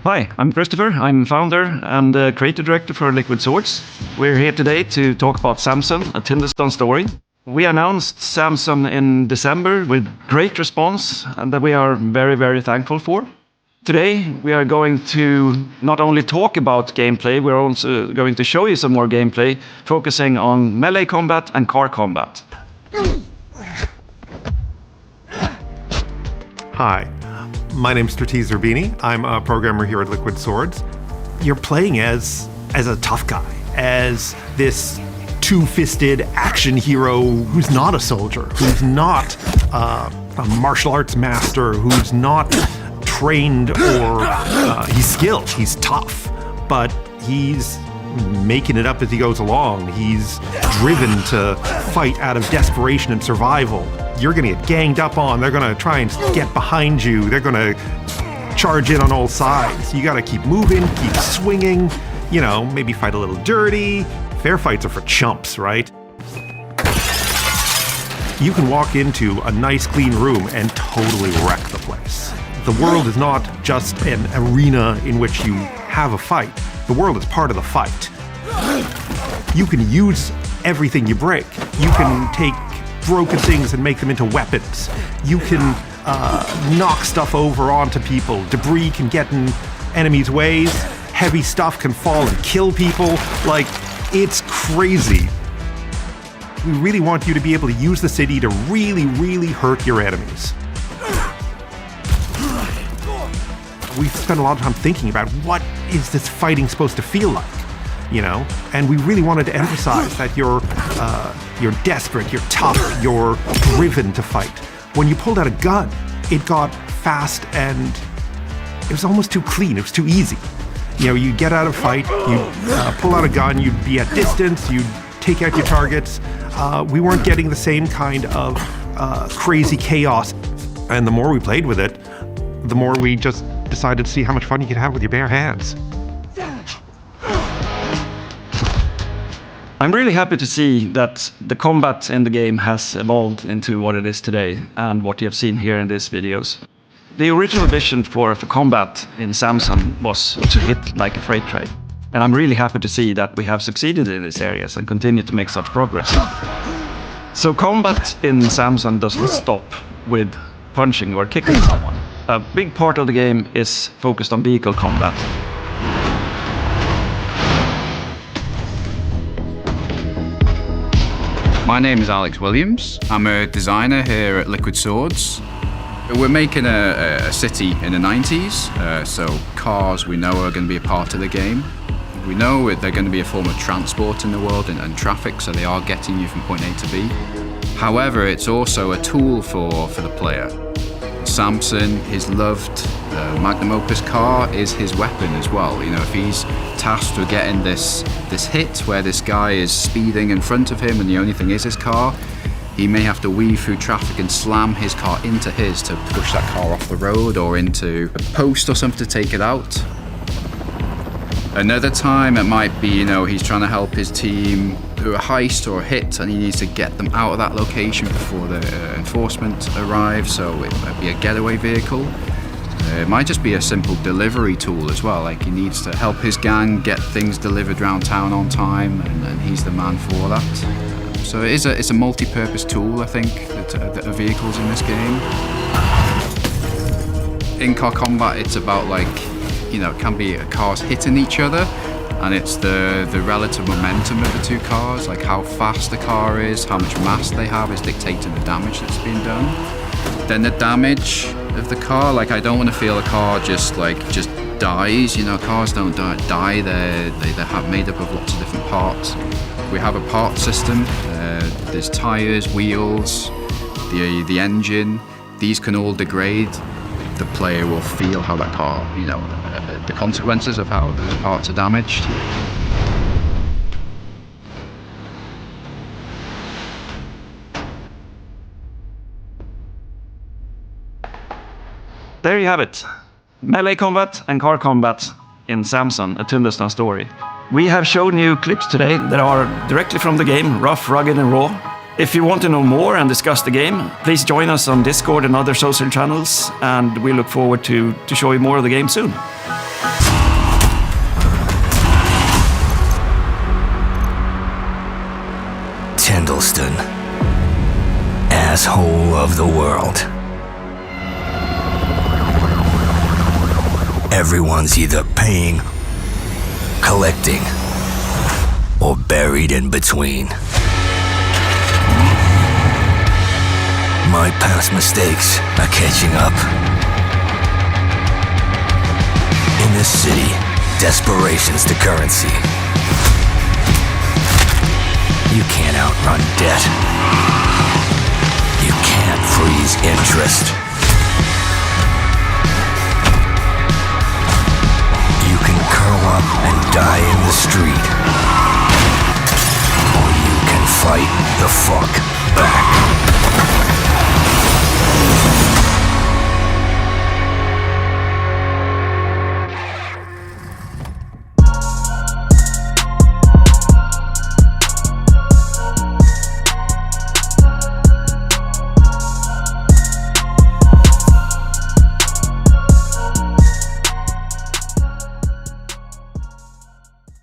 Hi, I'm Christopher. I'm founder and creative director for Liquid Swords. We're here today to talk about Samson, a Tyndalston Story. We announced Samson in December with great response and that we are very, very thankful for. Today, we are going to not only talk about gameplay, we're also going to show you some more gameplay, focusing on melee combat and car combat. Hi, my name's Stratees Zerbini. I'm a programmer here at Liquid Swords. You're playing as a tough guy, as this two-fisted action hero who's not a soldier, who's not a martial arts master, who's not trained or he's skilled, he's tough, but he's making it up as he goes along. He's driven to fight out of desperation and survival. You're gonna get ganged up on, they're gonna try and get behind you, they're gonna charge in on all sides. You gotta keep moving, keep swinging, maybe fight a little dirty. Fair fights are for chumps, right? You can walk into a nice clean room and totally wreck the place. The world is not just an arena in which you have a fight. The world is part of the fight. You can use everything you break. You can take broken things and make them into weapons. You can knock stuff over onto people. Debris can get in enemies' ways. Heavy stuff can fall and kill people. It's crazy. We really want you to be able to use the city to really, really hurt your enemies. We've spent a lot of time thinking about what is this fighting supposed to feel like, And we really wanted to emphasize that you're desperate, you're tough, you're driven to fight. When you pulled out a gun, it got fast and it was almost too clean. It was too easy. You get out of a fight, you pull out a gun, you'd be at distance, you'd take out your targets. We weren't getting the same kind of crazy chaos. And the more we played with it, the more we just decided to see how much fun you could have with your bare hands. I'm really happy to see that the combat in the game has evolved into what it is today and what you have seen here in these videos. The original vision for combat in Samson was to hit like a freight train. And I'm really happy to see that we have succeeded in these areas and continue to make such progress. So combat in Samson doesn't stop with punching or kicking someone. A big part of the game is focused on vehicle combat. My name is Alex Williams. I'm a designer here at Liquid Swords. We're making a city in the 90s, so cars we know are going to be a part of the game. We know they're going to be a form of transport in the world and traffic, so they are getting you from point A to B. However, it's also a tool for the player. Samson, his loved magnum opus car, is his weapon as well. If he's tasked with getting this hit where this guy is speeding in front of him and the only thing is his car, he may have to weave through traffic and slam his car into his to push that car off the road or into a post or something to take it out. Another time it might be, he's trying to help his team do a heist or a hit and he needs to get them out of that location before the enforcement arrives, so it might be a getaway vehicle. It might just be a simple delivery tool as well, he needs to help his gang get things delivered around town on time and he's the man for that. So it's a multi-purpose tool, I think, that are vehicles in this game. In car combat, it's about it can be cars hitting each other, and it's the relative momentum of the two cars, how fast the car is, how much mass they have is dictating the damage that's being done. Then the damage of the car, I don't want to feel a car just dies. Cars don't die. They're made up of lots of different parts. We have a part system. There's tires, wheels, the engine. These can all degrade. The player will feel how that car, the consequences of how the parts are damaged. There you have it. Melee combat and car combat in Samson, a Tyndalston Story. We have shown you clips today that are directly from the game, rough, rugged and raw. If you want to know more and discuss the game, please join us on Discord and other social channels, and we look forward to show you more of the game soon. Tyndalston, asshole of the world. Everyone's either paying, collecting, or buried in between. My past mistakes are catching up. In this city, desperation's the currency. You can't outrun debt. You can't freeze interest. You can curl up and die in the street. Or you can fight the fuck back.